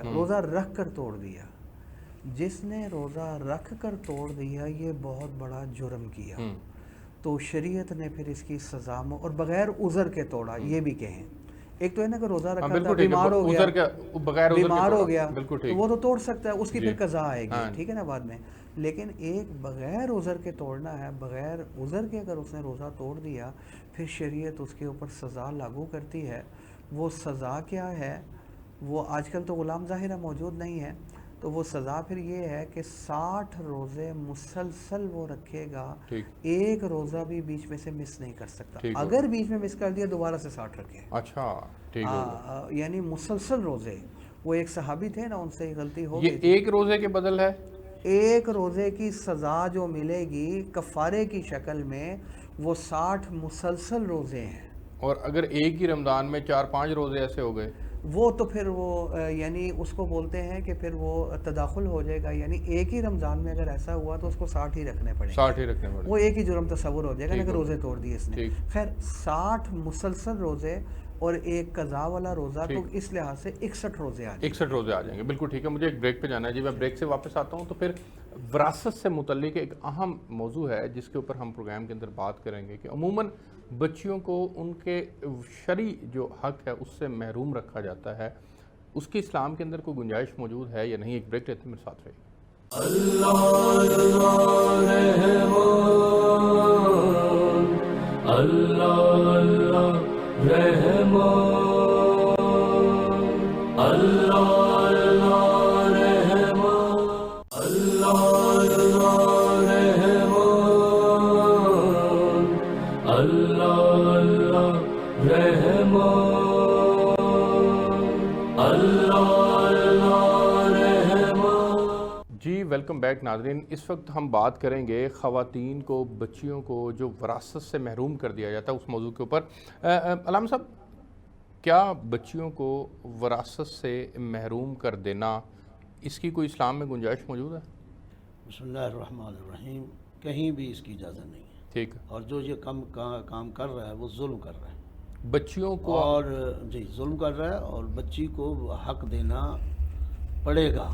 S4: روزہ رکھ کر توڑ دیا، جس نے روزہ رکھ کر توڑ دیا یہ بہت بڑا جرم کیا، تو شریعت نے پھر اس کی سزا میں اور بغیر عذر کے توڑا، یہ بھی کہیں۔ ایک تو ہے نا کہ روزہ رکھا تھا، بیمار ہو گیا تو وہ تو توڑ سکتا ہے، اس کی پھر قضا آئے گی، ٹھیک ہے نا بعد میں۔ لیکن ایک بغیر عذر کے توڑنا ہے، بغیر عذر کے اگر اس نے روزہ توڑ دیا پھر شریعت اس کے اوپر سزا لاگو کرتی ہے۔ وہ سزا کیا ہے؟ وہ آج کل تو غلام ظاہرہ موجود نہیں ہے، تو وہ سزا پھر یہ ہے کہ 60 روزے مسلسل وہ رکھے گا، ایک روزہ بھی بیچ میں سے مس نہیں کر سکتا، اگر بیچ میں مس کر دیا دوبارہ سے 60 رکھے۔
S2: اچھا ٹھیک ہے،
S4: یعنی مسلسل روزے۔ وہ ایک صحابی تھے نا، ان سے غلطی ہو گئی،
S2: یہ ایک روزے کے بدل ہے،
S4: ایک روزے کی سزا جو ملے گی کفارے کی شکل میں وہ 60 مسلسل روزے ہیں۔
S2: اور اگر ایک ہی رمضان میں 4-5 روزے ایسے ہو گئے
S4: وہ تو پھر وہ یعنی اس کو بولتے ہیں کہ پھر وہ تداخل ہو جائے گا، یعنی ایک ہی رمضان میں اگر ایسا ہوا تو اس کو 60 ہی رکھنے پڑیں گے،
S2: 60 ہی رکھنے پڑیں،
S4: وہ ایک ہی جرم تصور ہو جائے گا، لیکن روزے توڑ دیے اس نے۔ خیر 60 مسلسل روزے اور ایک قضا والا روزہ، تو اس لحاظ سے 61 روزے آ جائیں گے،
S2: 61 روزے آ جائیں گے، بالکل ٹھیک ہے۔ مجھے ایک بریک پہ جانا ہے جی، میں بریک سے واپس آتا ہوں تو پھر وراثت سے متعلق ایک اہم موضوع ہے جس کے اوپر ہم پروگرام کے اندر بات کریں گے کہ عموماً بچیوں کو ان کے شرعی جو حق ہے اس سے محروم رکھا جاتا ہے، اس کی اسلام کے اندر کوئی گنجائش موجود ہے یا نہیں؟ ایک بریک لیتے ہیں، میرے ساتھ رہیے۔ جی ویلکم بیک ناظرین، اس وقت ہم بات کریں گے خواتین کو، بچیوں کو جو وراثت سے محروم کر دیا جاتا ہے اس موضوع کے اوپر۔ علامہ صاحب، کیا بچیوں کو وراثت سے محروم کر دینا، اس کی کوئی اسلام میں گنجائش موجود ہے؟
S3: بسم اللہ الرحمن الرحیم، کہیں بھی اس کی اجازت نہیں ہے،
S2: ٹھیک،
S3: اور جو یہ کام کر رہا ہے وہ ظلم کر رہا ہے
S2: بچیوں کو،
S3: اور جی ظلم کر رہا ہے، اور بچی کو حق دینا پڑے گا،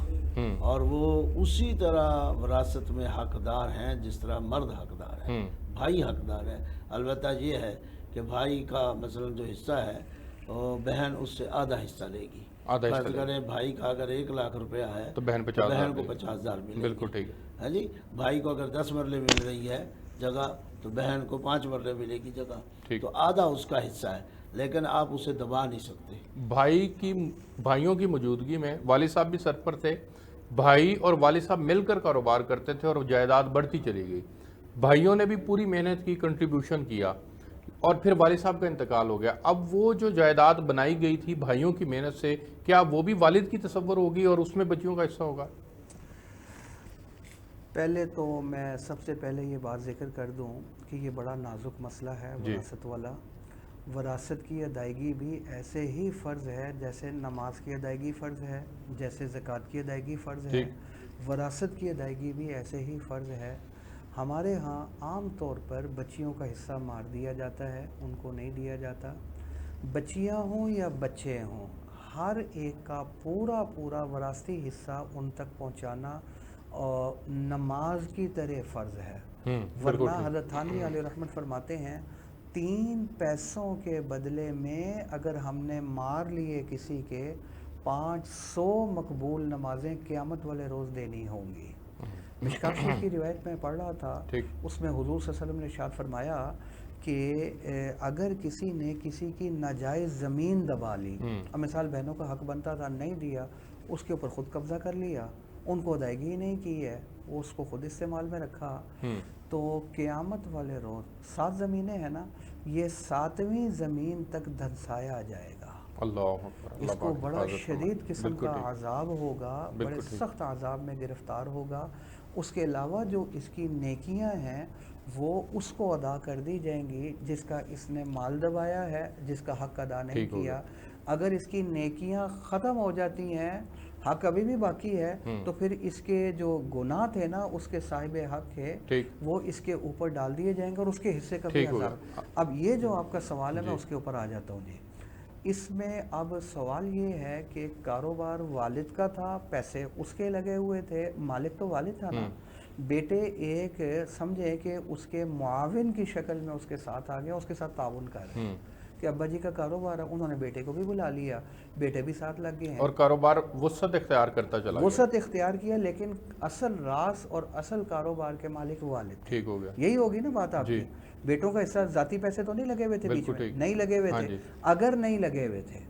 S3: اور وہ اسی طرح وراثت میں حقدار ہیں جس طرح مرد حقدار ہیں، بھائی حقدار ہے۔ البتہ یہ ہے کہ بھائی کا مثلا جو حصہ ہے وہ بہن اس سے آدھا حصہ لے گی، فرض کریں بھائی کا اگر 1 لاکھ روپیہ ہے تو بہن کو 50,000 ملے،
S2: بالکل ٹھیک ہے
S3: ہاں جی۔ بھائی کو اگر 10 مرلے مل رہی ہے جگہ تو بہن کو 5 مرلے ملے گی جگہ، تو آدھا اس کا حصہ ہے، لیکن آپ اسے دبا نہیں سکتے۔
S2: بھائیوں کی موجودگی میں والد صاحب بھی سر پر تھے، بھائی اور والد صاحب مل کر کاروبار کرتے تھے اور جائیداد بڑھتی چلی گئی، بھائیوں نے بھی پوری محنت کی، کنٹریبیوشن کیا، اور پھر والد صاحب کا انتقال ہو گیا۔ اب وہ جو جائیداد بنائی گئی تھی بھائیوں کی محنت سے، کیا وہ بھی والد کی تصور ہوگی اور اس میں بچیوں کا حصہ ہوگا؟
S4: پہلے تو میں سب سے پہلے یہ بات ذکر کر دوں کہ یہ بڑا نازک مسئلہ ہے وراثت والا۔ وراثت کی ادائیگی بھی ایسے ہی فرض ہے جیسے نماز کی ادائیگی فرض ہے، جیسے زکوٰۃ کی ادائیگی فرض ہے، وراثت کی ادائیگی بھی ایسے ہی فرض ہے۔ ہمارے ہاں عام طور پر بچیوں کا حصہ مار دیا جاتا ہے، ان کو نہیں دیا جاتا. بچیاں ہوں یا بچے ہوں، ہر ایک کا پورا پورا وراثتی حصہ ان تک پہنچانا اور نماز کی طرح فرض ہے. ورنہ حضرت تھانوی علیہ رحمت فرماتے ہیں 3 پیسوں کے بدلے میں اگر ہم نے مار لیے کسی کے 500 مقبول نمازیں قیامت والے روز دینی ہوں گی. مشکات شریف کی روایت میں پڑھ رہا تھا، اس میں حضور صلی اللہ علیہ وسلم نے ارشاد فرمایا کہ اگر کسی نے کسی کی ناجائز زمین دبا لی، اب مثال بہنوں کا حق بنتا تھا نہیں دیا، اس کے اوپر خود قبضہ کر لیا، ان کو ادائیگی نہیں کی ہے، وہ اس کو خود استعمال میں رکھا، تو قیامت والے روز 7 زمینیں ہیں نا، یہ 7ویں زمین تک دھنسایا جائے گا.
S2: اللہ اکبر.
S4: اس کو بڑا شدید قسم کا عذاب ہوگا، بڑے سخت عذاب میں گرفتار ہوگا. اس کے علاوہ جو اس کی نیکیاں ہیں وہ اس کو ادا کر دی جائیں گی جس کا اس نے مال دبایا ہے، جس کا حق ادا نہیں کیا. اگر اس کی نیکیاں ختم ہو جاتی ہیں، حق ابھی بھی باقی ہے، تو پھر اس کے جو گناہ تھے نا، اس کے صاحب حق ہے، وہ اس کے اوپر ڈال دیے جائیں گے اور اس کے حصے کا بھی عذاب. اب یہ جو آپ کا سوال ہے میں اس کے اوپر آ جاتا ہوں. جی اس میں اب سوال یہ ہے کہ کاروبار والد کا تھا، پیسے اس کے لگے ہوئے تھے، مالک تو والد تھا نا. بیٹے ایک سمجھے کہ اس کے معاون کی شکل میں اس کے ساتھ آ گیا، اس کے ساتھ تعاون کر رہے ہیں کہ ابا جی کا کاروبار ہے، انہوں نے بیٹے کو بھی بلا لیا، بیٹے بھی ساتھ لگ گئے ہیں
S2: اور کاروبار وسعت اختیار کرتا چلا،
S4: وسعت اختیار کیا، لیکن اصل راس اور اصل کاروبار کے مالک والد.
S2: ٹھیک ہو گیا.
S4: یہی ہوگی نا بات آپ کی. بیٹوں کا حصہ ذاتی پیسے تو نہیں لگے ہوئے تھے بیچ میں، نہیں لگے ہوئے تھے. اگر نہیں لگے ہوئے تھے،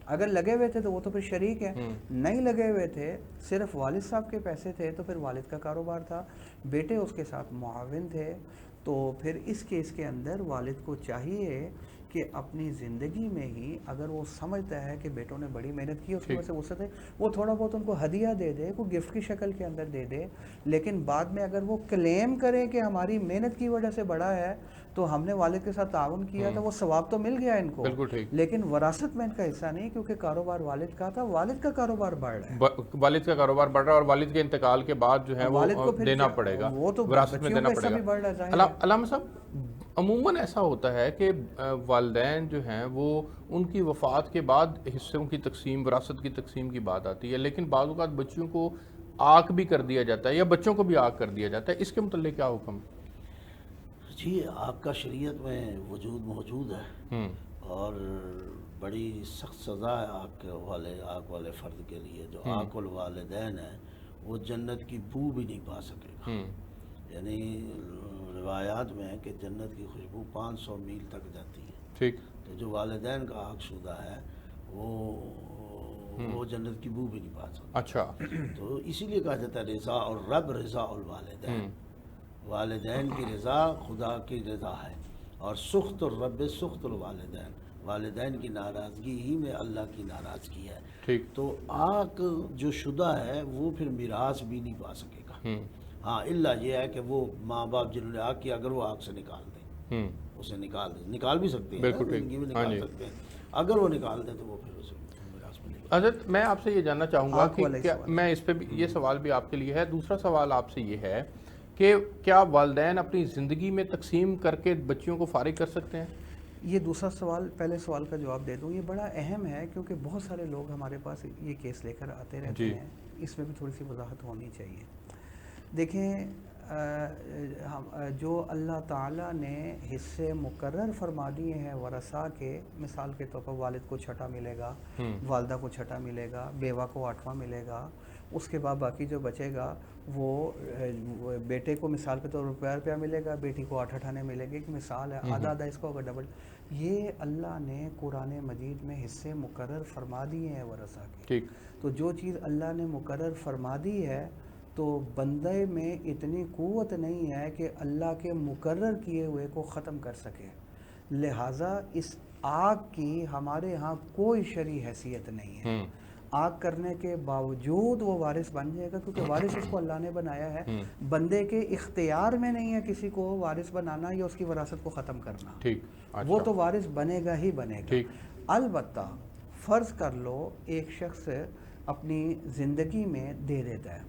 S4: اگر لگے ہوئے تھے تو وہ تو پھر شریک ہے. نہیں لگے ہوئے تھے، صرف والد صاحب کے پیسے تھے تو پھر والد کا کاروبار تھا، بیٹے اس کے ساتھ معاون تھے. تو پھر اس کیس کے اندر والد کو چاہیے کہ اپنی زندگی میں ہی اگر وہ سمجھتا ہے کہ بیٹوں نے بڑی محنت کی، اس کی وجہ سے وسعت ہے، وہ تھوڑا بہت ان کو ہدیہ دے دے، کوئی گفٹ کی شکل کے اندر دے دے. لیکن بعد میں اگر وہ کلیم کرے کہ ہماری محنت کی وجہ سے بڑا ہے تو ہم نے والد کے ساتھ تعاون کیا تھا، وہ ثواب تو مل گیا ان کو، لیکن وراثت میں ان کا حصہ نہیں، کیونکہ کاروبار والد کا تھا. والد کا کاروبار بڑھ رہا ہے،
S2: والد کا کاروبار بڑھ رہا ہے اور والد کے انتقال کے بعد جو ہے وہ دینا پڑے گا،
S4: وہ تو
S2: وراثت میں دینا پڑے گا. علامہ صاحب عموماً ایسا ہوتا ہے کہ والدین جو ہیں وہ ان کی وفات کے بعد حصوں کی تقسیم، وراثت کی تقسیم کی بات آتی ہے، لیکن بعض اوقات بچیوں کو آگ بھی کر دیا جاتا ہے یا بچوں کو بھی آگ کر دیا جاتا ہے. اس کے متعلق کیا حکم؟
S3: جی آگ کا شریعت میں وجود موجود ہے اور بڑی سخت سزا ہے آگ والے فرد کے لیے. جو آگ الوالدین ہے وہ جنت کی بو بھی نہیں پا سکے گا. یعنی روایات میں ہے کہ جنت کی خوشبو 500 میل تک جاتی ہے.
S2: ٹھیک.
S3: تو جو والدین کا آگ شدہ ہے وہ جنت کی بو بھی نہیں پا سکتا.
S2: اچھا.
S3: تو اسی لیے کہا جاتا ہے رضا اور رب رضا الوالدین. والدین کی رضا خدا کی رضا ہے اور سخط الرب سخط الوالدین. والدین کی ناراضگی ہی میں اللہ کی ناراضگی ہے.
S2: ٹھیک.
S3: تو آگ جو شدہ ہے وہ پھر میراث بھی نہیں پا سکے گا. ہاں اللہ یہ ہے کہ وہ ماں باپ جنہوں نے آگ کیا اگر وہ آگ سے نکال دیں، اسے نکال بھی سکتے ہیں، زندگی میں نکال سکتے ہیں. اگر وہ نکال دیں تو وہ پھر اسے میراث ملے گا.
S2: حضرت میں آپ سے یہ جاننا چاہوں گا کہ میں اس پہ بھی یہ سوال بھی آپ کے لیے ہے. دوسرا سوال آپ سے یہ ہے کہ کیا والدین اپنی زندگی میں تقسیم کر کے بچیوں کو فارغ کر سکتے ہیں؟
S4: یہ دوسرا سوال، پہلے سوال کا جواب دے دوں. یہ بڑا اہم ہے کیونکہ بہت سارے لوگ ہمارے پاس یہ کیس لے کر آتے رہتے ہیں. اس میں بھی تھوڑی سی وضاحت ہونی چاہیے. دیکھیں جو اللہ تعالیٰ نے حصے مقرر فرما دیے ہیں ورثہ کے، مثال کے طور پر والد کو 6واں ملے گا، والدہ کو 6واں ملے گا، بیوہ کو 8واں ملے گا. اس کے بعد باقی جو بچے گا وہ بیٹے کو مثال کے طور پر روپیہ ملے گا، بیٹی کو 8 آنے ملے گی. ایک مثال ہے، آدھا اس کو اگر ڈبل. یہ اللہ نے قرآن مجید میں حصے مقرر فرما دیے ہیں ورثہ کے. تو جو چیز اللہ نے مقرر فرما دی ہے تو بندے میں اتنی قوت نہیں ہے کہ اللہ کے مقرر کیے ہوئے کو ختم کر سکے. لہٰذا اس آگ کی ہمارے ہاں کوئی شرعی حیثیت نہیں ہے. آگ کرنے کے باوجود وہ وارث بن جائے گا کیونکہ وارث اس کو اللہ نے بنایا ہے. بندے کے اختیار میں نہیں ہے کسی کو وارث بنانا یا اس کی وراثت کو ختم کرنا. وہ تو وارث بنے گا ہی بنے گا. البتہ فرض کر لو ایک شخص اپنی زندگی میں دے دیتا ہے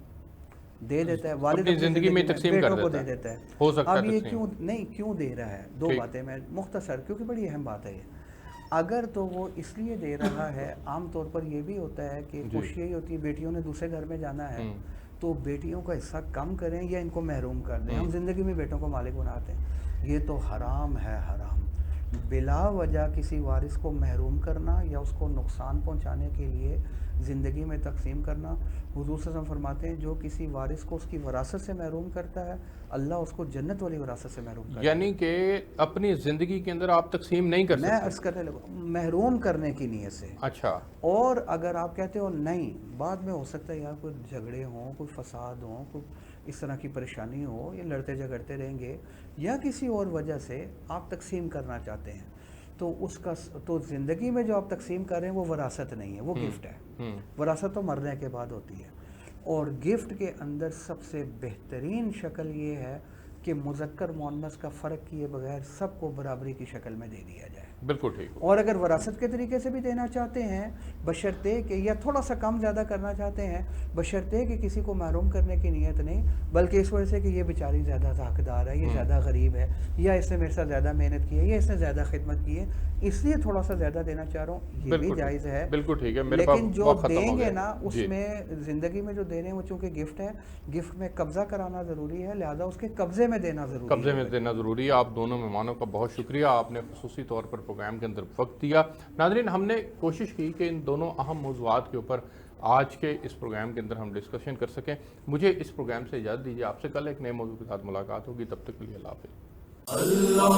S4: دے دیتا ہے، والد
S2: اپنی زندگی میں تقسیم کر
S4: بیٹوں کو
S2: دیتا
S4: دے
S2: ہے۔
S4: دیتا ہے۔
S2: ہو سکتا ہے
S4: اب یہ
S2: تقسیم۔
S4: کیوں دے رہا ہے؟ دو
S2: ٹھیک۔
S4: باتیں میں مختصر، کیونکہ بڑی اہم بات ہے یہ۔ اگر تو وہ اس لیے دے رہا ہے، عام طور پر یہ بھی ہوتا ہے کہ خوشی یہی ہوتی ہے بیٹیوں نے دوسرے گھر میں جانا ہے تو بیٹیوں کا حصہ کم کریں یا ان کو محروم کر دیں، ہم زندگی میں بیٹوں کو مالک بناتے ہیں، یہ تو حرام ہے، حرام۔ بلا وجہ کسی وارث کو محروم کرنا یا اس کو نقصان پہنچانے کے لیے زندگی میں تقسیم کرنا، حضور صلی اللہ علیہ وسلم فرماتے ہیں جو کسی وارث کو اس کی وراثت سے محروم کرتا ہے اللہ اس کو جنت والی وراثت سے محروم کرتا ہے۔
S2: یعنی کہ اپنی زندگی کے اندر آپ تقسیم نہیں کر
S4: میں
S2: سکتے؟
S4: عرض کرنے لگا محروم کرنے کی نیت سے۔
S2: اچھا۔
S4: اور اگر آپ کہتے ہو نہیں، بعد میں ہو سکتا ہے یار کوئی جھگڑے ہوں، کوئی فساد ہوں، کوئی اس طرح کی پریشانی ہو، یا لڑتے جھگڑتے رہیں گے یا کسی اور وجہ سے آپ تقسیم کرنا چاہتے ہیں تو اس کا تو زندگی میں جو آپ تقسیم کر رہے ہیں وہ وراثت نہیں ہے، وہ گفٹ ہے۔ وراثت تو مرنے کے بعد ہوتی ہے، اور گفٹ کے اندر سب سے بہترین شکل یہ ہے کہ مذکر مؤنث کا فرق کیے بغیر سب کو برابری کی شکل میں دے دیا جائے۔
S2: بالکل ٹھیک۔
S4: اور اگر وراثت کے طریقے سے بھی دینا چاہتے ہیں بشرطے کہ یا تھوڑا سا کم زیادہ کرنا چاہتے ہیں بشرطے کہ کسی کو محروم کرنے کی نیت نہیں، بلکہ اس وجہ سے کہ یہ بیچاری زیادہ حقدار ہے، یہ زیادہ غریب ہے، یا اس نے میرے ساتھ زیادہ محنت کی ہے، یا اس نے زیادہ خدمت کی ہے، اس لیے تھوڑا سا زیادہ دینا چاہ رہا ہوں، یہ بھی جائز ہے۔
S2: بالکل ٹھیک ہے۔
S4: لیکن جو دیں گے نا اس میں زندگی میں جو دے رہے ہیں وہ چونکہ گفٹ ہے، گفٹ میں قبضہ کرانا ضروری ہے، لہذا اس کے قبضے میں دینا ضروری ہے۔
S2: قبضے میں دینا ضروری ہے۔ آپ دونوں مہمانوں کا بہت شکریہ، آپ نے خصوصی طور پر پروگرام کے اندر وقت دیا۔ ناظرین، ہم نے کوشش کی کہ ان دونوں اہم موضوعات کے اوپر آج کے اس پروگرام کے اندر ہم ڈسکشن کر سکیں۔ مجھے اس پروگرام سے اجازت دیجیے، آپ سے کل ایک نئے موضوع کے ساتھ ملاقات ہوگی، تب تک کے لیے اللہ حافظ۔
S1: اللہ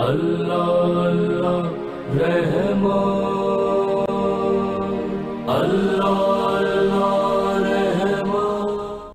S1: اللہ رحمان